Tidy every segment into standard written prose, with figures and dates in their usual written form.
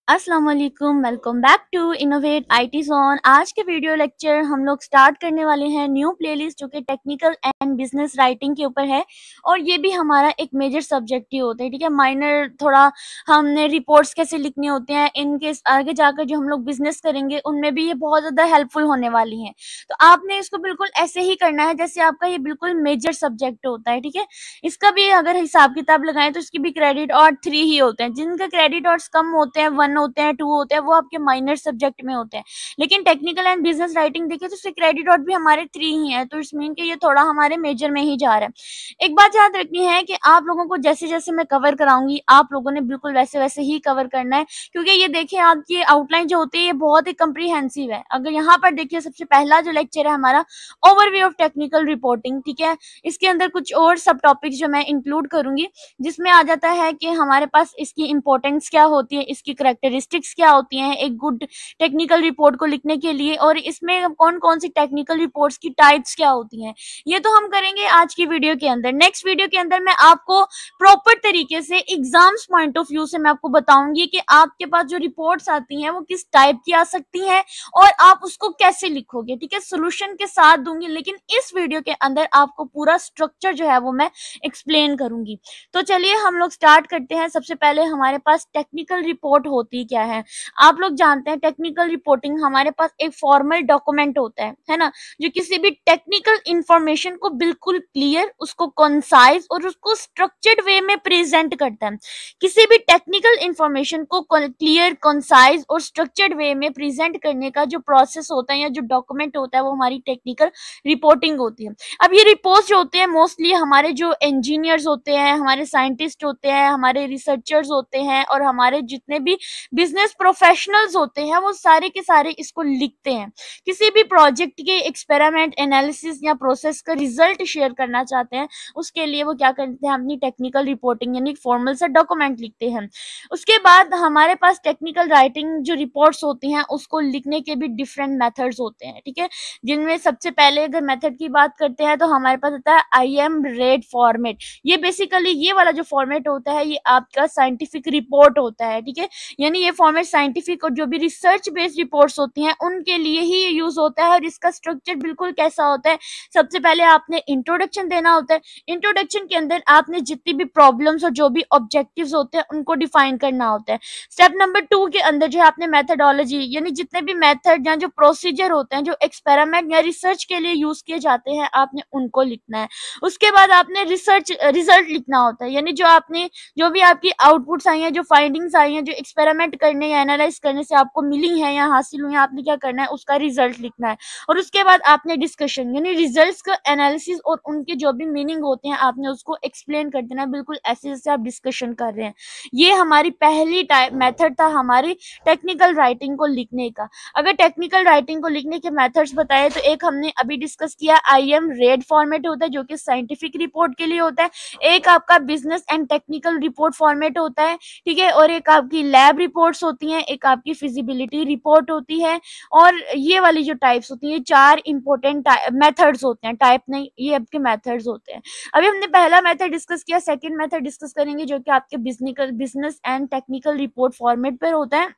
अस्सलाम वालेकुम, welcome back to innovate IT zone. आज के वीडियो लेक्चर हम लोग स्टार्ट करने वाले हैं न्यू प्लेलिस्ट जो कि टेक्निकल एंड बिजनेस राइटिंग के ऊपर है और ये भी हमारा एक मेजर सब्जेक्ट ही होता है। ठीक है, माइनर थोड़ा हमने रिपोर्ट्स कैसे लिखने होते हैं, इनके आगे जाकर जो हम लोग बिजनेस करेंगे उनमें भी ये बहुत ज़्यादा हेल्पफुल होने वाली हैं। तो आपने इसको बिल्कुल ऐसे ही करना है जैसे आपका ये बिल्कुल मेजर सब्जेक्ट होता है। ठीक है, इसका भी अगर हिसाब किताब लगाएं तो इसकी भी क्रेडिट और 3 ही होते हैं। जिनका क्रेडिट और कम होते हैं, 1 होते हैं, 2 होते हैं, वो आपके माइनर सब्जेक्ट में होते हैं। लेकिन टेक्निकल एंड बिजनेस राइटिंग देखें तो इसके क्रेडिट और भी हमारे 3 ही है, तो इट्स मीन कि ये थोड़ा हमारे मेजर में ही जा रहा है। एक बात याद रखनी है कि आप लोगों को जैसे जैसे मैं कवर कराऊंगी आप लोगों ने बिल्कुल वैसे वैसे ही कवर करना है, क्योंकि ये देखिए आपकी आउटलाइन जो होती है ये बहुत ही कम्प्रीहेंसिव है। अगर यहाँ पर देखिए सबसे पहला जो लेक्चर है हमारा ओवरव्यू ऑफ टेक्निकल रिपोर्टिंग। ठीक है, इसके अंदर कुछ और सब टॉपिक्स जो मैं इंक्लूड करूंगी, जिसमें आ जाता है कि हमारे पास इसकी इंपॉर्टेंस क्या होती है, इसकी करैक्टरिस्टिक्स क्या होती हैं एक गुड टेक्निकल रिपोर्ट को लिखने के लिए, और इसमें कौन कौन सी टेक्निकल रिपोर्ट्स की टाइप्स क्या होती हैं। ये तो हम करेंगे आज की वीडियो के अंदर। नेक्स्ट वीडियो के अंदर मैं आपको प्रॉपर तरीके से एग्जाम्स पॉइंट ऑफ व्यू से मैं आपको बताऊंगी कि आपके पास जो रिपोर्ट्स आती हैं वो किस टाइप की आ सकती हैं और आप उसको कैसे लिखोगे। ठीक है, सोल्यूशन के साथ दूंगी, लेकिन इस वीडियो के अंदर आपको पूरा स्ट्रक्चर जो है वो मैं एक्सप्लेन करूंगी। तो चलिए हम लोग स्टार्ट करते हैं। सबसे पहले हमारे पास टेक्निकल रिपोर्ट होती क्या है। आप लोग जानते हैं टेक्निकल रिपोर्टिंग हमारे पास एक फॉर्मल डॉक्यूमेंट होता है ना, जो किसी भी टेक्निकल इंफॉर्मेशन को बिल्कुल क्लियर, उसको कंसाइज और उसको स्ट्रक्चर्ड वे में प्रेजेंट करता है। किसी भी टेक्निकल इंफॉर्मेशन को क्लियर, कंसाइज और स्ट्रक्चर्ड वे में प्रेजेंट करने का जो प्रोसेस होता है या जो डॉक्यूमेंट होता है वो हमारी टेक्निकल रिपोर्टिंग होती है। अब ये रिपोर्ट्स जो होते हैं मोस्टली हमारे जो इंजीनियर्स होते हैं, हमारे साइंटिस्ट होते हैं, हमारे रिसर्चर्स होते हैं और हमारे जितने भी बिजनेस प्रोफेशनल्स होते हैं वो सारे के सारे इसको लिखते हैं। किसी भी प्रोजेक्ट के एक्सपेरिमेंट, एनालिसिस या प्रोसेस का रिजल्ट शेयर करना चाहते हैं, उसके लिए वो क्या करते हैं, अपनी टेक्निकल रिपोर्टिंग यानी फॉर्मल सा डॉक्यूमेंट लिखते हैं। उसके बाद हमारे पास टेक्निकल राइटिंग जो रिपोर्ट्स होती हैं उसको लिखने के भी डिफरेंट मेथड्स होते हैं। ठीक है, जिनमें सबसे पहले अगर मेथड की बात करते हैं तो हमारे पास होता है IM रेड फॉर्मेट। ये बेसिकली ये वाला जो फॉर्मेट होता है ये आपका साइंटिफिक रिपोर्ट होता है। ठीक है, यानी ये फॉर्मेट साइंटिफिक और जो भी रिसर्च बेस्ड रिपोर्ट्स होती हैं उनके लिए ही ये यूज होता है। और इसका स्ट्रक्चर बिल्कुल कैसा होता है, सबसे पहले आपने इंट्रोडक्शन देना होता है। इंट्रोडक्शन के अंदर आपने जितनी भी प्रॉब्लम्स और जो भी ऑब्जेक्टिव्स होते हैं उनको डिफाइन करना होता है। स्टेप नंबर 2 के अंदर जो है आपने मेथडोलॉजी यानी जितने भी मेथड या जो प्रोसीजर होते हैं जो एक्सपेरिमेंट या रिसर्च के लिए यूज किए जाते हैं आपने उनको लिखना है। उसके बाद आपने रिजल्ट लिखना होता है, यानी जो भी आपकी आउटपुट्स आई हैं, जो फाइंडिंग्स आई हैं, जो एक्सपेरिमेंट करने या एनालाइज करने से आपको मिली है या हासिल हुई है, आपने क्या करना है, उसका रिजल्ट लिखना है। और उसके बाद आपने डिस्कशन यानी रिजल्ट्स का एनालिसिस और उनके जो भी मीनिंग होते हैं आपने उसको एक्सप्लेन कर देना, बिल्कुल ऐसे जैसे आप डिस्कशन कर रहे हैं। ये हमारी पहली मेथड था हमारी टेक्निकल राइटिंग को लिखने का। अगर टेक्निकल राइटिंग को लिखने के मेथड्स बताए तो एक हमने अभी डिस्कस किया, IM रेड फॉर्मेट होता है जो कि साइंटिफिक रिपोर्ट के लिए होता है। एक आपका business and technical report format होता है। ठीक है, और एक आपकी लैब रिपोर्ट्स होती हैं, एक आपकी फिजिबिलिटी रिपोर्ट होती है, और ये वाली जो टाइप्स होती हैं 4 इंपॉर्टेंट मेथड्स होते हैं। टाइप नहीं, ये आपके मेथड्स होते हैं। अभी हमने पहला मेथड डिस्कस किया, सेकंड मेथड डिस्कस करेंगे जो कि आपके business and technical report format पर होता है।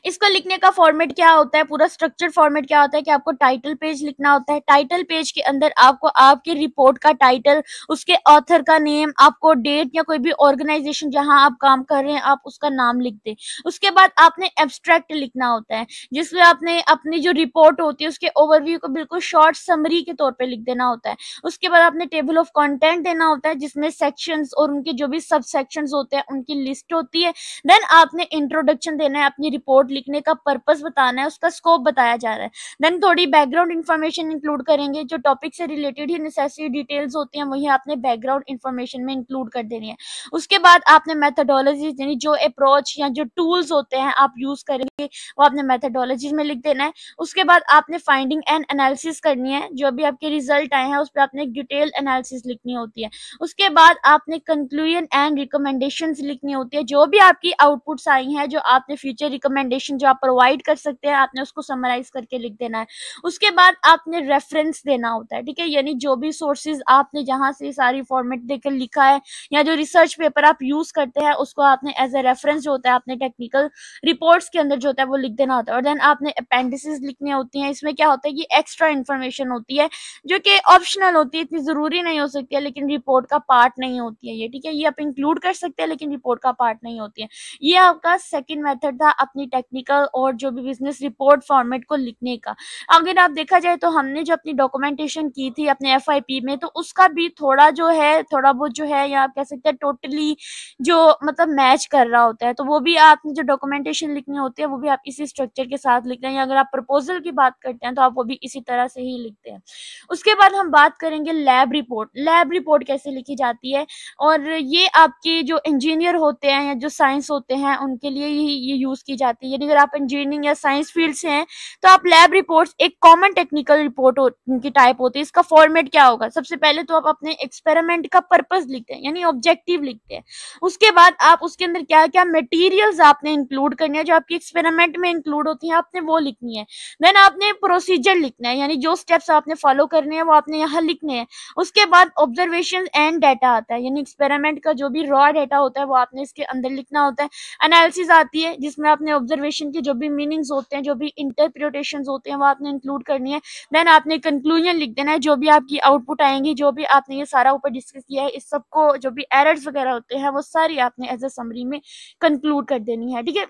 इसको लिखने का फॉर्मेट क्या होता है, पूरा स्ट्रक्चर फॉर्मेट क्या होता है कि आपको टाइटल पेज लिखना होता है। टाइटल पेज के अंदर आपको आपकी रिपोर्ट का टाइटल, उसके ऑथर का नेम, आपको डेट या कोई भी ऑर्गेनाइजेशन जहां आप काम कर रहे हैं आप उसका नाम लिख दें। उसके बाद आपने एब्स्ट्रैक्ट लिखना होता है जिसमें आपने अपनी जो रिपोर्ट होती है उसके ओवरव्यू को बिल्कुल शॉर्ट समरी के तौर पे लिख देना होता है। उसके बाद आपने टेबल ऑफ कंटेंट देना होता है जिसमें सेक्शंस और उनके जो भी सब सेक्शंस होते हैं उनकी लिस्ट होती है। देन आपने इंट्रोडक्शन देना है, अपनी रिपोर्ट लिखने का पर्पस बताना है, उसका स्कोप बताया जा रहा है। देन थोड़ी बैकग्राउंड इंफॉर्मेशन इंक्लूड करेंगे, जो टॉपिक से रिलेटेड ही नेसेसरी डिटेल्स होती हैं वही आपने बैकग्राउंड इंफॉर्मेशन में इंक्लूड कर देनी है। उसके बाद आपने मेथडोलॉजी यानी जो अप्रोच या जो टूल्स होते हैं आप यूज करेंगे वो आपने मेथडोलॉजी में लिख देना है। उसके बाद आपने फाइंडिंग एंड एनालिसिस करनी है, जो भी आपके रिजल्ट आए हैं उस पर आपने डिटेल एनालिसिस लिखनी होती है। उसके बाद आपने कंक्लूजन एंड रिकमेंडेशंस लिखनी होती है, जो भी आपकी आउटपुट्स आई हैं जो आपने फ्यूचर रिकमेंडेशन जो आप प्रोवाइड कर सकते हैं आपने उसको समराइज करके लिख देना है। उसके बाद आपने रेफरेंस देना होता है, ठीक है, यानी जो भी सोर्सेज आपने जहाँ से सारी फॉर्मेट देकर लिखा है या जो रिसर्च पेपर आप यूज करते हैं उसको आपने एज ए रेफरेंस जो होता है आपने टेक्निकल रिपोर्ट्स के अंदर जो होता है वो लिख देना होता है। और देन आपने अपेंडिसेस लिखनी होती हैं। इसमें क्या होता है कि एक्स्ट्रा इन्फॉर्मेशन होती है जो कि ऑप्शनल होती है, इतनी जरूरी नहीं हो सकती है, लेकिन रिपोर्ट का पार्ट नहीं होती है ये, ठीक है, ये आप इंक्लूड कर सकते हैं लेकिन रिपोर्ट का पार्ट नहीं होती है। ये आपका सेकंड मेथड था अपनी टेक्निकल और जो भी बिजनेस रिपोर्ट फॉर्मेट को लिखने का। अगर आप देखा जाए तो हमने जो अपनी डॉक्यूमेंटेशन की थी अपने एफआईपी में तो उसका भी थोड़ा जो है थोड़ा बहुत जो है या आप कह सकते हैं टोटली जो मतलब मैच कर रहा होता है, तो वो भी आपने जो डॉक्यूमेंटेशन लिखनी होती है वो भी आप इसी स्ट्रक्चर के साथ लिखते हैं, या अगर आप प्रपोजल की बात करते हैं तो आप वो भी इसी तरह से ही लिखते हैं। उसके बाद हम बात करेंगे लैब रिपोर्ट। लैब रिपोर्ट कैसे लिखी जाती है, और ये आपके जो इंजीनियर होते हैं या जो साइंस होते हैं उनके लिए ही ये यूज की जाती है। यानी अगर आप इंजीनियरिंग या साइंस फील्ड से हैं तो आप लैब रिपोर्ट्स एक कॉमन टेक्निकल रिपोर्ट की टाइप होती है। इसका फॉर्मेट क्या होगा, सबसे पहले तो आप अपने एक्सपेरिमेंट का पर्पस लिखते हैं यानी ऑब्जेक्टिव लिखते हैं। उसके बाद आप उसके अंदर क्या क्या मटेरियल्स आपने इंक्लूड करनी है जो आपकी एक्सपेरिमेंट में इंक्लूड होती हैं आपने वो लिखनी है। देन आपने प्रोसीजर लिखना है यानी जो स्टेप्स आपने फॉलो करने हैं वो आपने यहाँ लिखने हैं। उसके बाद ऑब्जर्वेशन एंड डाटा आता है यानी एक्सपेरिमेंट का जो भी रॉ डाटा होता है वो आपने इसके अंदर लिखना होता है। एनालिसिस आती है जिसमें आपने ऑब्जर्वेशन के जो भी मीनिंग्स होते हैं जो भी इंटरप्रिटेशन होते हैं वो आपने इंक्लूड करनी है। देन आपने कंक्लूजन लिख देना है, जो भी आपकी आउटपुट आएंगी जो भी आपने ये सारा ऊपर डिस्कस किया है इस सबको जो भी एरर्स वगैरह होते हैं वो सारी आपने एज अ समरी में कंक्लूड कर देनी है, ठीक है।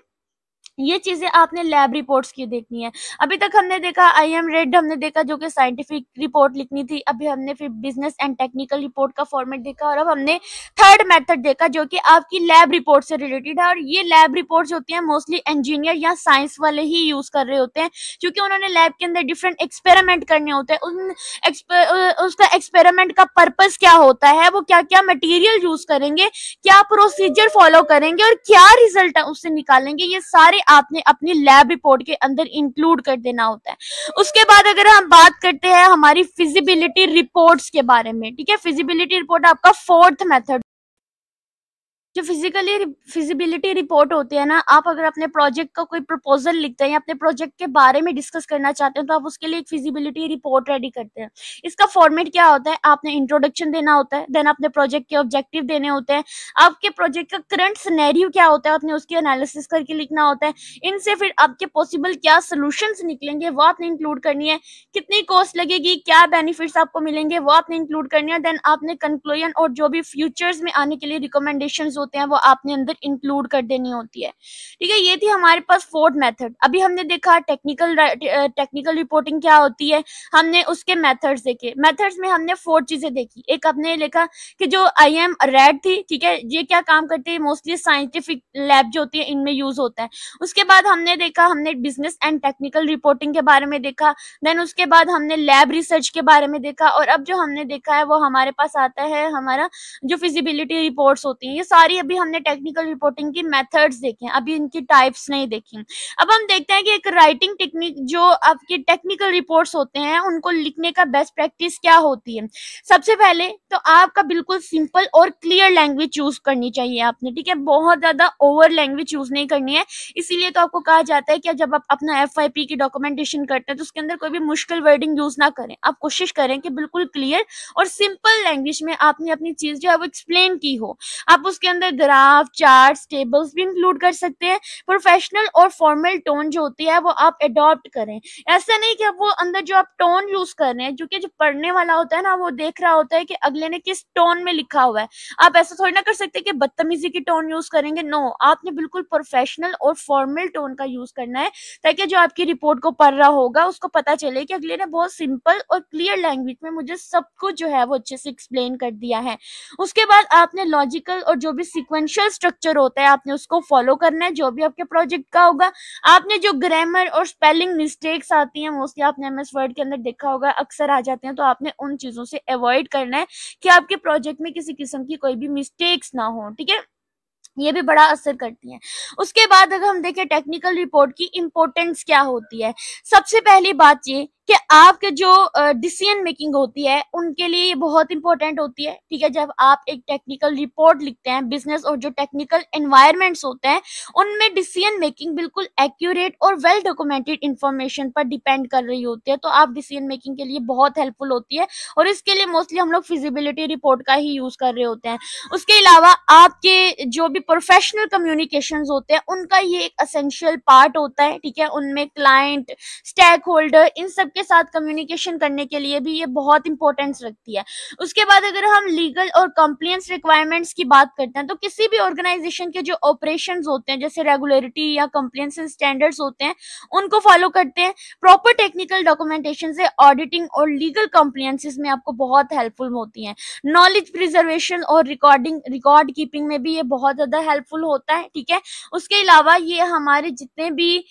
ये चीजें आपने लैब रिपोर्ट्स की देखनी है। अभी तक हमने देखा आईएम रेड हमने देखा जो कि साइंटिफिक रिपोर्ट लिखनी थी, अभी हमने फिर बिजनेस एंड टेक्निकल रिपोर्ट का फॉर्मेट देखा और अब हमने थर्ड मेथड देखा जो कि आपकी लैब रिपोर्ट से रिलेटेड है। और ये लैब रिपोर्ट्स होती हैं मोस्टली इंजीनियर या साइंस वाले ही यूज कर रहे होते हैं क्योंकि उन्होंने लैब के अंदर डिफरेंट एक्सपेरिमेंट करने होते हैं। उसका एक्सपेरिमेंट का पर्पस क्या होता है, वो क्या क्या मटेरियल यूज करेंगे, क्या प्रोसीजर फॉलो करेंगे और क्या रिजल्ट उससे निकालेंगे, ये सारे आपने अपनी लैब रिपोर्ट के अंदर इंक्लूड कर देना होता है। उसके बाद अगर हम बात करते हैं हमारी फिजिबिलिटी रिपोर्ट्स के बारे में, ठीक है, फिजिबिलिटी रिपोर्ट आपका फोर्थ मेथड। जो फिजिबिलिटी रिपोर्ट होती है ना, आप अगर अपने प्रोजेक्ट का कोई प्रपोजल लिखते हैं या अपने प्रोजेक्ट के बारे में डिस्कस करना चाहते हैं तो आप उसके लिए एक फिजिबिलिटी रिपोर्ट रेडी करते हैं। इसका फॉर्मेट क्या होता है, आपने इंट्रोडक्शन देना होता है, देन आपने प्रोजेक्ट के ऑब्जेक्टिव देने होते हैं, आपके प्रोजेक्ट का करंट सिनेरियो क्या होता है आपने उसकी एनालिसिस करके लिखना होता है, इनसे फिर आपके पॉसिबल क्या सोल्यूशंस निकलेंगे वो आपने इंक्लूड करनी है, कितनी कॉस्ट लगेगी, क्या बेनिफिट्स आपको मिलेंगे वो आपने इंक्लूड करनी है। देन आपने कंक्लूजन और जो भी फ्यूचर्स में आने के लिए रिकमेंडेशंस होते हैं वो आपने अंदर इंक्लूड कर देनी होती है, ठीक है। ये थी हमारे पास फोर्थ मेथड। अभी हमने देखा टेक्निकल रिपोर्टिंग क्या होती है, हमने उसके मेथड्स देखे। मेथड्स में हमने 4 चीजें देखी। एक आपने लिखा कि जो आईएम रेड थी, ठीक है, ये क्या काम करती है, मोस्टली साइंटिफिक लैब जो होती है इनमें यूज होता है। उसके बाद हमने देखा हमने बिजनेस एंड टेक्निकल रिपोर्टिंग के बारे में देखा। देन उसके बाद हमने लैब रिसर्च के बारे में देखा और अब जो हमने देखा है वो हमारे पास आता है हमारा जो फिजिबिलिटी रिपोर्ट्स होती हैं। ये सारी अभी हमने टेक्निकल रिपोर्टिंग की मेथड्स देखे हैं, अभी इनकी टाइप्स नहीं देखी। अब हम देखते हैं कि एक राइटिंग टेक्निक जो आपकी टेक्निकल रिपोर्ट्स होते हैं उनको लिखने का बेस्ट प्रैक्टिस क्या होती है। सबसे पहले तो आपका बिल्कुल सिंपल और क्लियर लैंग्वेज चूज करनी चाहिए आपने, ठीक है, बहुत ज्यादा ओवर लैंग्वेज चूज नहीं करनी है। इसीलिए तो आपको कहा जाता है कि जब आप अपना एफआईपी की डॉक्यूमेंटेशन करते हैं तो उसके अंदर कोई भी मुश्किल वर्डिंग यूज ना करें, आप कोशिश करें कि बिल्कुल क्लियर और सिंपल लैंग्वेज में आपने अपनी चीज जो है वो एक्सप्लेन की हो। आप उसके अंदर ग्राफ चार्ट्स टेबल्स भी इंक्लूड कर सकते हैं। प्रोफेशनल और फॉर्मल टोन जो होती है वो आप अडॉप्ट करें। ऐसा नहीं कि वो अंदर जो आप टोन यूज कर रहे हैं जो कि जो पढ़ने वाला होता है ना वो देख रहा होता है कि अगले ने किस टोन में लिखा हुआ है। आप ऐसा थोड़ी ना कर सकते कि बदतमीजी की टोन यूज करेंगे, नो, आपने बिल्कुल प्रोफेशनल और फॉर्मल टोन का यूज करना है ताकि जो आपकी रिपोर्ट को पढ़ रहा होगा उसको पता चले कि अगले ने बहुत सिंपल और क्लियर लैंग्वेज में मुझे सब कुछ जो है वो अच्छे से एक्सप्लेन कर दिया है। उसके बाद आपने लॉजिकल और जो भी सिक्वेंशियल स्ट्रक्चर होता है आपने उसको फॉलो करना है जो भी आपके प्रोजेक्ट का होगा। आपने जो ग्रामर और स्पेलिंग मिस्टेक्स आती हैं मोस्टली आपने एमएस वर्ड के अंदर देखा होगा अक्सर आ जाते हैं, तो आपने उन चीजों से अवॉइड करना है कि आपके प्रोजेक्ट में किसी किस्म की कोई भी मिस्टेक्स ना हो, ठीक है, ये भी बड़ा असर करती हैं। उसके बाद अगर हम देखें टेक्निकल रिपोर्ट की इंपॉर्टेंस क्या होती है, सबसे पहली बात ये कि आपके जो डिसीजन मेकिंग होती है उनके लिए ये बहुत इंपॉर्टेंट होती है। ठीक है, जब आप एक टेक्निकल रिपोर्ट लिखते हैं, बिजनेस और जो टेक्निकल एनवायरनमेंट्स होते हैं उनमें डिसीजन मेकिंग बिल्कुल एक्यूरेट और वेल डॉक्यूमेंटेड इंफॉर्मेशन पर डिपेंड कर रही होती है, तो आप डिसीजन मेकिंग के लिए बहुत हेल्पफुल होती है और इसके लिए मोस्टली हम लोग फिजिबिलिटी रिपोर्ट का ही यूज कर रहे होते हैं। उसके अलावा आपके जो भी प्रोफेशनल कम्युनिकेशंस होते हैं उनका ये एक असेंशियल पार्ट होता है। ठीक है, उनमें क्लाइंट, स्टेक होल्डर, इन सब के साथ कम्युनिकेशन करने के लिए भी ये बहुत इंपॉर्टेंस रखती है। उसके बाद अगर हम लीगल और कंप्लायंस रिक्वायरमेंट्स की बात करते हैं तो किसी भी ऑर्गेनाइजेशन के जो ऑपरेशंस होते हैं जैसे रेगुलरिटी या कंप्लायंस स्टैंडर्ड्स होते हैं उनको फॉलो करते हैं। प्रॉपर टेक्निकल डॉक्यूमेंटेशन से ऑडिटिंग और लीगल कंप्लायंसेस में आपको बहुत हेल्पफुल होती हैं। नॉलेज प्रिजर्वेशन और रिकॉर्ड कीपिंग में भी ये बहुत ज्यादा हेल्पफुल होता है। ठीक है, उसके अलावा ये हमारे जितने भी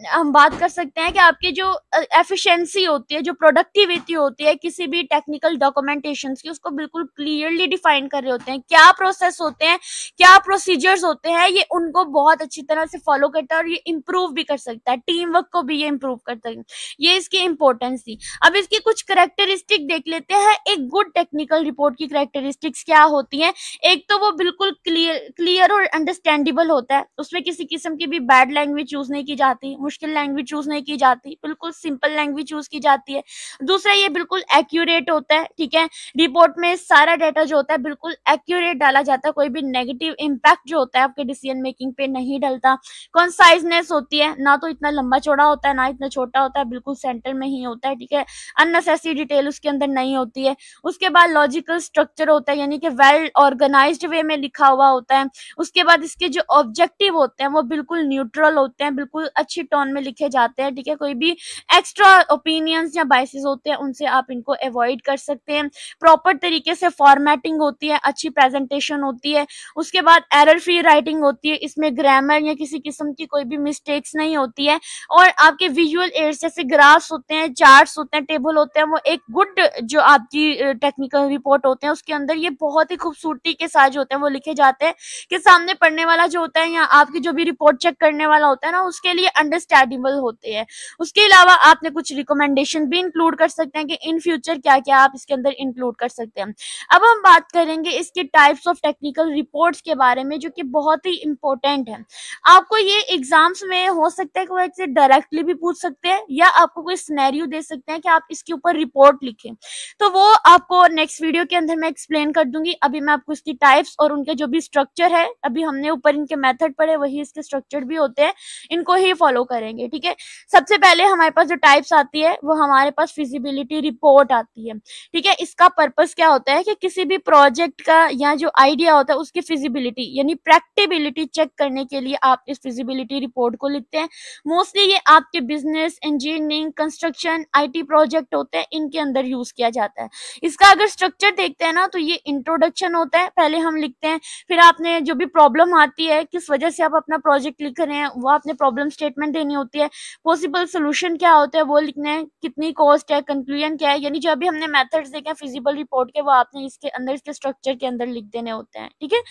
हम बात कर सकते हैं कि आपकी जो एफिशिएंसी होती है, जो प्रोडक्टिविटी होती है किसी भी टेक्निकल डॉक्यूमेंटेशंस की, उसको बिल्कुल क्लियरली डिफाइन कर रहे होते हैं। क्या प्रोसेस होते हैं, क्या प्रोसीजर्स होते हैं, ये उनको बहुत अच्छी तरह से फॉलो करता है और ये इम्प्रूव भी कर सकता है, टीम वर्क को भी ये इम्प्रूव करता है। ये इसकी इंपॉर्टेंस थी। अब इसकी कुछ करेक्टरिस्टिक देख लेते हैं। एक गुड टेक्निकल रिपोर्ट की करेक्टरिस्टिक्स क्या होती हैं? एक तो वो बिल्कुल क्लियर और अंडरस्टैंडेबल होता है, उसमें किसी किस्म की भी बैड लैंग्वेज यूज नहीं की जाती, मुश्किल लैंग्वेज यूज नहीं की जाती, बिल्कुल सिंपल लैंग्वेज यूज की जाती है। दूसरा, ये बिल्कुल एक्यूरेट होता है। ठीक है, रिपोर्ट में सारा डाटा जो होता है बिल्कुल एक्यूरेट डाला जाता है, कोई भी नेगेटिव इम्पैक्ट जो होता है आपके डिसीजन मेकिंग पे नहीं डलता। कॉन्साइजनेस होती है, ना तो इतना लंबा चौड़ा होता है ना इतना छोटा होता है, बिल्कुल सेंटर में ही होता है। ठीक है, अननेसेसरी डिटेल उसके अंदर नहीं होती है। उसके बाद लॉजिकल स्ट्रक्चर होता है, यानी कि वेल ऑर्गेनाइज्ड वे में लिखा हुआ होता है। उसके बाद इसके जो ऑब्जेक्टिव होते हैं वो बिल्कुल न्यूट्रल होते हैं, बिल्कुल अच्छी टोन में लिखे जाते हैं। ठीक है, कोई भी एक्स्ट्रा ओपिनियंस या बाइसेस होते हैं उनसे आप इनको अवॉइड कर सकते हैं। प्रॉपर तरीके से फॉर्मेटिंग होती है, अच्छी प्रेजेंटेशन होती है। उसके बाद एरर फ्री राइटिंग होती है, इसमें ग्रामर या किसी किस्म की कोई भी मिस्टेक्स नहीं होती है। और आपके विजुअल एड्स जैसे ग्राफ्स होते हैं, चार्ट्स होते हैं, टेबल होते हैं, वो एक गुड जो आपकी टेक्निकल रिपोर्ट होते हैं उसके अंदर ये बहुत ही खूबसूरती के साथ जो होते हैं वो लिखे जाते हैं कि सामने पढ़ने वाला जो होता है या आपकी जो भी रिपोर्ट चेक करने वाला होता है ना उसके लिए अंडरस्टैंडेबल होते हैं। उसके अलावा आपने कुछ रिकमेंडेशन भी इंक्लूड कर सकते हैं कि इन फ्यूचर क्या क्या आप इसके अंदर इंक्लूड कर सकते हैं। अब हम बात करेंगे इसके टाइप्स ऑफ टेक्निकल रिपोर्ट्स के बारे में जो कि बहुत ही इंपॉर्टेंट है। आपको ये एग्जाम्स में हो सकता है कि वो इससे डायरेक्टली भी पूछ सकते हैं या आपको कोई सिनेरियो दे सकते हैं कि आप इसके ऊपर रिपोर्ट लिखें, तो वो आपको नेक्स्ट वीडियो के अंदर मैं एक्सप्लेन कर दूंगी। अभी मैं आपको इसकी टाइप्स और उनके जो भी स्ट्रक्चर है, अभी हमने ऊपर इनके मेथड पढ़े वही इसके स्ट्रक्चर भी होते हैं, इनको ही फॉलो करेंगे। ठीक है, सबसे पहले हमारे पास जो टाइप्स आती है वो हमारे पास फिजिबिलिटी रिपोर्ट आती है। ठीक है, इसका पर्पस क्या होता है कि किसी भी प्रोजेक्ट का या जो आइडिया होता है उसकी फिजिबिलिटी यानी प्रैक्टिबिलिटी चेक करने के लिए आप इस फिजिबिलिटी रिपोर्ट को लिखते हैं। मोस्टली ये आपके business, engineering, construction, IT project होते हैं, इनके अंदर यूज किया जाता है। इसका अगर स्ट्रक्चर देखते हैं ना तो ये इंट्रोडक्शन होता है, पहले हम लिखते हैं, फिर आपने जो भी प्रॉब्लम आती है, किस वजह से आप अपना प्रोजेक्ट लिख रहे हैं, वो आपने प्रॉब्लम स्टेटमेंट देनी होती है, पॉसिबल सोल्यूशन क्या होता है वो लिखना है, कितनी कॉस्ट है, कंक्लूजन क्या है, यानी जो अभी हमने मेथड्स देखे हैं फिजिबल रिपोर्ट के वो आपने इसके अंदर इसके स्ट्रक्चर के अंदर लिख देने होते हैं। ठीक है,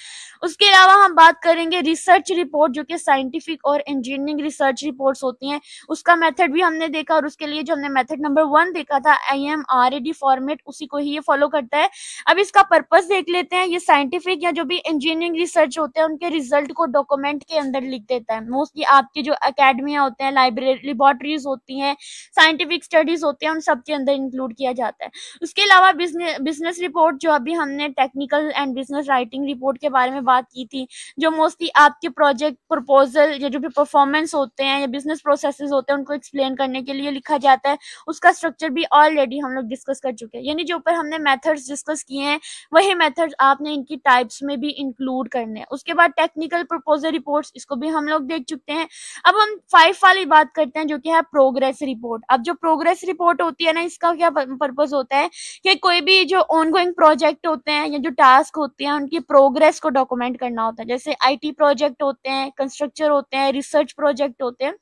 उसके अलावा हम बात करेंगे रिसर्च रिपोर्ट जो कि साइंटिफिक और इंजीनियरिंग रिसर्च रिपोर्ट्स होती हैं, उसका मेथड भी हमने देखा और उसके लिए जो हमने मेथड नंबर 1 देखा था IMRAD फॉर्मेट, उसी को ही ये फॉलो करता है। अब इसका पर्पस देख लेते हैं। ये साइंटिफिक या जो भी इंजीनियरिंग रिसर्च होते हैं उनके रिजल्ट को डॉक्यूमेंट के अंदर लिख देता है। मोस्टली आपके जो अकेडमियां होते हैं, लाइब्रेरी, लेबोरेटरीज होती हैं, साइंटिफिक स्टडीज होते हैं, उन सब के अंदर इंक्लूड किया जाता है। उसके अलावा बिजनेस रिपोर्ट जो अभी हमने technical and business writing report के बारे में बात की थी, जो मोस्टली आपके प्रोजेक्ट प्रपोजल या जो भी परफॉर्मेंस होते हैं या बिजनेस प्रोसेसेस होते हैं उनको एक्सप्लेन करने के लिए लिखा जाता है। उसका स्ट्रक्चर भी ऑलरेडी हम लोग डिस्कस कर चुके हैं, यानी जो ऊपर हमने मेथड्स डिस्कस किए हैं वही मेथड्स आपने इनकी टाइप्स में भी इंक्लूड करने हैं। उसके बाद टेक्निकल प्रपोजल रिपोर्ट्स, इसको भी हम लोग देख चुके हैं। अब हम 5 वाली बात करते हैं जो कि है प्रोग्रेस रिपोर्ट। अब जो प्रोग्रेस रिपोर्ट होती है ना, इसका क्या पर्पस होता है कि कोई भी जो ऑनगोइंग प्रोजेक्ट होते हैं या जो टास्क होते हैं उनकी प्रोग्रेस को डॉक्यूमेंट करना होता है। जैसे IT प्रोजेक्ट होते हैं, कंस्ट्रक्चर होते हैं, रिसर्च प्रोजेक्ट होते हैं।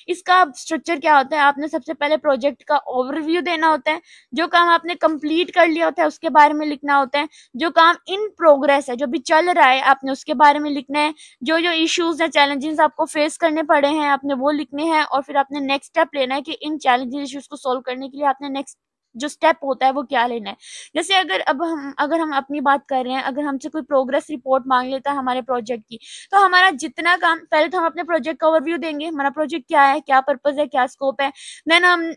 इसका स्ट्रक्चर क्या होता है, आपने सबसे पहले प्रोजेक्ट का ओवरव्यू देना होता है, जो काम आपने कंप्लीट कर लिया होता है उसके बारे में लिखना होता है, जो काम इन प्रोग्रेस है, जो भी चल रहा है, आपने उसके बारे में लिखना है, जो जो इश्यूज या चैलेंजेस आपको फेस करने पड़े हैं आपने वो लिखने हैं और फिर आपने नेक्स्ट स्टेप लेना है कि इन चैलेंजेस इश्यूज को सॉल्व करने के लिए आपने नेक्स्ट जो स्टेप होता है वो क्या लेना है। जैसे अगर हम अपनी बात कर रहे हैं, अगर हमसे कोई प्रोग्रेस रिपोर्ट मांग लेता है हमारे प्रोजेक्ट की, तो हमारा जितना काम, पहले तो हम अपने प्रोजेक्ट का ओवरव्यू देंगे, हमारा प्रोजेक्ट क्या है, क्या पर्पस है, क्या स्कोप है। देन हम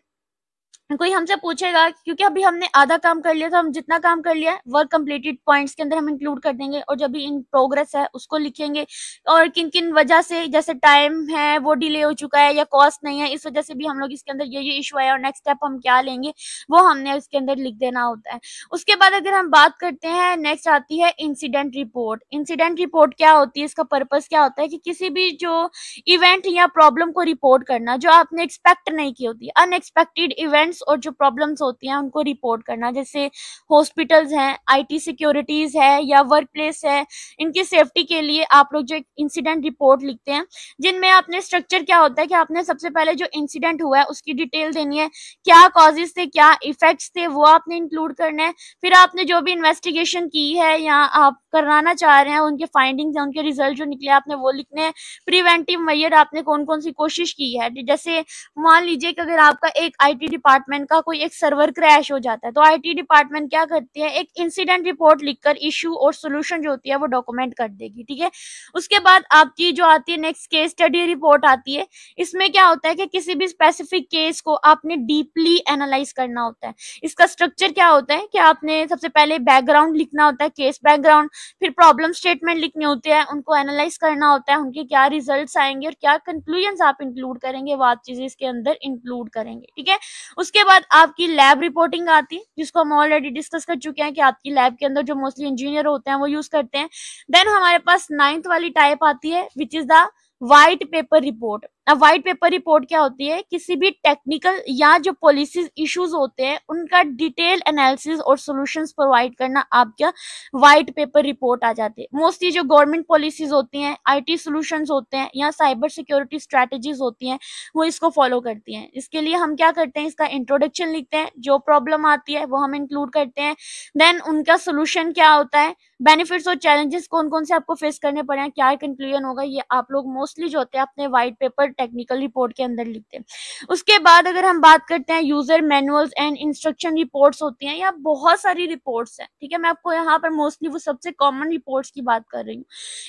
कोई हमसे पूछेगा, क्योंकि अभी हमने आधा काम कर लिया, तो हम जितना काम कर लिया है वर्क कंप्लीटेड पॉइंट्स के अंदर हम इंक्लूड कर देंगे, और जब भी इन प्रोग्रेस है उसको लिखेंगे, और किन किन वजह से, जैसे टाइम है वो डिले हो चुका है या कॉस्ट नहीं है, इस वजह से भी हम लोग इसके अंदर ये इशू आया और नेक्स्ट स्टेप हम क्या लेंगे वो हमने उसके अंदर लिख देना होता है। उसके बाद अगर हम बात करते हैं, नेक्स्ट आती है इंसिडेंट रिपोर्ट। इंसिडेंट रिपोर्ट क्या होती है, इसका पर्पस क्या होता है कि किसी भी जो इवेंट या प्रॉब्लम को रिपोर्ट करना जो आपने एक्सपेक्ट नहीं की होती, अनएक्सपेक्टेड इवेंट्स और जो प्रॉब्लम्स होती हैं उनको रिपोर्ट करना, जैसे हॉस्पिटल्स हैं, आईटी सिक्योरिटीज है या वर्क प्लेस है, इनकी सेफ्टी के लिए आप लोग जो इंसिडेंट रिपोर्ट लिखते हैं, जिनमें आपने स्ट्रक्चर क्या होता है कि आपने सबसे पहले जो इंसिडेंट हुआ है उसकी डिटेल देनी है, क्या कॉजेज थे, क्या इफेक्ट्स थे, वो आपने इंक्लूड करना है। फिर आपने जो भी इन्वेस्टिगेशन की है या आप कराना चाह रहे हैं उनके फाइंडिंग्स या उनके रिजल्ट जो निकले आपने वो लिखने हैं। प्रिवेंटिव मेजर आपने कौन कौन सी कोशिश की है, जैसे मान लीजिए कि अगर आपका एक आईटी डिपार्टमेंट का कोई एक सर्वर क्रैश हो जाता है, तो आईटी डिपार्टमेंट क्या करती है, एक इंसिडेंट रिपोर्ट लिखकर इशू और सोल्यूशन जो होती है वो डॉक्यूमेंट कर देगी, ठीक है। उसके बाद आपकी जो आती है नेक्स्ट केस स्टडी रिपोर्ट आती है। इसमें क्या होता है कि किसी भी स्पेसिफिक केस को आपने डीपली एनालाइज करना होता है। इसका स्ट्रक्चर क्या होता है कि आपने सबसे पहले बैकग्राउंड लिखना होता है, केस बैकग्राउंड, फिर प्रॉब्लम स्टेटमेंट लिखने होते हैं, उनको एनालाइज करना होता है, उनके क्या रिजल्ट्स आएंगे और क्या कंक्लूजन्स आप इंक्लूड करेंगे, वो आप चीजें इसके अंदर इंक्लूड करेंगे, ठीक है। उसके बाद आपकी लैब रिपोर्टिंग आती है, जिसको हम ऑलरेडी डिस्कस कर चुके हैं कि आपकी लैब के अंदर जो मोस्टली इंजीनियर होते हैं वो यूज करते हैं। देन हमारे पास 9th वाली टाइप आती है which is the white paper report. अब व्हाइट पेपर रिपोर्ट क्या होती है, किसी भी टेक्निकल या जो पॉलिसीज इश्यूज होते हैं उनका डिटेल एनालिसिस और सॉल्यूशंस प्रोवाइड करना आपका व्हाइट पेपर रिपोर्ट आ जाती है। मोस्टली जो गवर्नमेंट पॉलिसीज होती हैं, आईटी सॉल्यूशंस होते हैं या साइबर सिक्योरिटी स्ट्रेटजीज होती हैं, वो इसको फॉलो करती हैं। इसके लिए हम क्या करते हैं, इसका इंट्रोडक्शन लिखते हैं, जो प्रॉब्लम आती है वो हम इंक्लूड करते हैं, देन उनका सोल्यूशन क्या होता है, बेनिफिट्स और चैलेंजेस कौन कौन से आपको फेस करने पड़े हैं, क्या कंक्लूजन होगा, ये आप लोग मोस्टली जो होते हैं अपने व्हाइट पेपर टेक्निकल रिपोर्ट के अंदर लिखते हैं। उसके बाद अगर हम बात करते हैं user manuals and instruction reports होती हैं, या बहुत सारी रिपोर्ट्स हैं, ठीक है। मैं आपको यहाँ पर मोस्टली वो सबसे कॉमन रिपोर्ट्स की बात कर रही हूँ।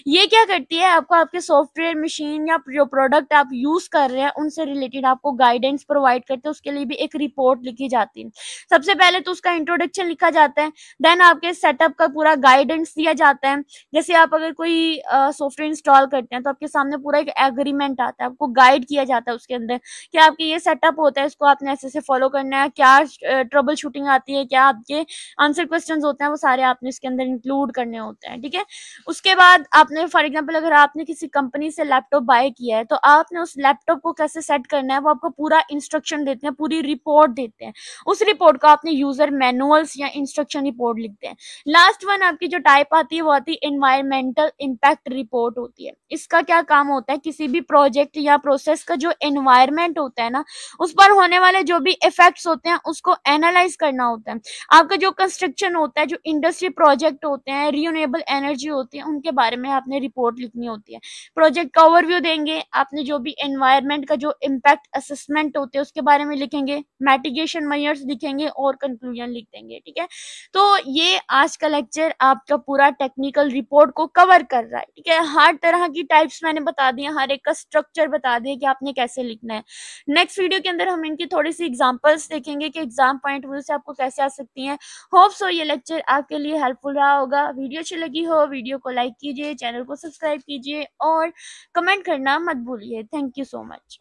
ये क्या करती है, आपको आपके सॉफ्टवेयर मशीन या जो प्रोडक्ट आप यूज कर रहे हैं उनसे रिलेटेड आपको गाइडेंस प्रोवाइड करते हैं, उसके लिए भी एक रिपोर्ट लिखी जाती है। सबसे पहले तो उसका इंट्रोडक्शन लिखा जाता है, देन आपके सेटअप का पूरा गाइडेंस दिया जाता है। जैसे आप अगर कोई सॉफ्टवेयर इंस्टॉल करते हैं तो आपके सामने पूरा एक एग्रीमेंट आता है, आपको गाइड किया जाता है उसके अंदर कि आपके ये सेटअप होता है, इसको आपने ऐसे से फॉलो करना है, क्या ट्रबल शूटिंग आती है, क्या आपके आंसर क्वेश्चंस होते हैं, वो सारे आपने इसके अंदर इंक्लूड करने होते हैं, ठीक है। उसके बाद आपने फॉर एग्जांपल अगर आपने किसी कंपनी से लैपटॉप बाय किया है तो आपने उस लैपटॉप को कैसे सेट करना है वो आपको पूरा इंस्ट्रक्शन देते हैं, पूरी रिपोर्ट देते हैं। उस रिपोर्ट को आपने यूजर मैनुअल्स या इंस्ट्रक्शन रिपोर्ट लिखते हैं। लास्ट वन आपकी जो टाइप आती है वो आती है एनवायरमेंटल इम्पैक्ट रिपोर्ट होती है। इसका क्या काम होता है, किसी भी प्रोजेक्ट या प्रोसेस का जो एनवायरमेंट होता है ना, उस पर होने वाले जो भी इफेक्ट्स होते हैं उसको एनालाइज करना होता है। आपका जो कंस्ट्रक्शन होता है, जो इंडस्ट्री प्रोजेक्ट होते हैं, रिन्यूएबल एनर्जी होती है, उनके बारे में आपने रिपोर्ट लिखनी होती है। प्रोजेक्ट का ओवरव्यू देंगे, आपने जो भी एनवायरमेंट का जो इम्पैक्ट असेसमेंट होते हैं उसके बारे में लिखेंगे, मिटिगेशन मेजर्स लिखेंगे और कंक्लूजन लिख देंगे, ठीक है। तो ये आज का लेक्चर आपका पूरा टेक्निकल रिपोर्ट को कवर कर रहा है, ठीक है। हर तरह की टाइप्स मैंने बता दिया, हर एक का स्ट्रक्चर बता दिया कि आपने कैसे लिखना है। नेक्स्ट वीडियो के अंदर हम इनकी थोड़ी सी एग्जांपल्स देखेंगे कि एग्जाम पॉइंट व्यू से आपको कैसे आ सकती हैं। होप सो ये लेक्चर आपके लिए हेल्पफुल रहा होगा। वीडियो अच्छी लगी हो वीडियो को लाइक कीजिए, चैनल को सब्सक्राइब कीजिए और कमेंट करना मत भूलिए। Thank you so much.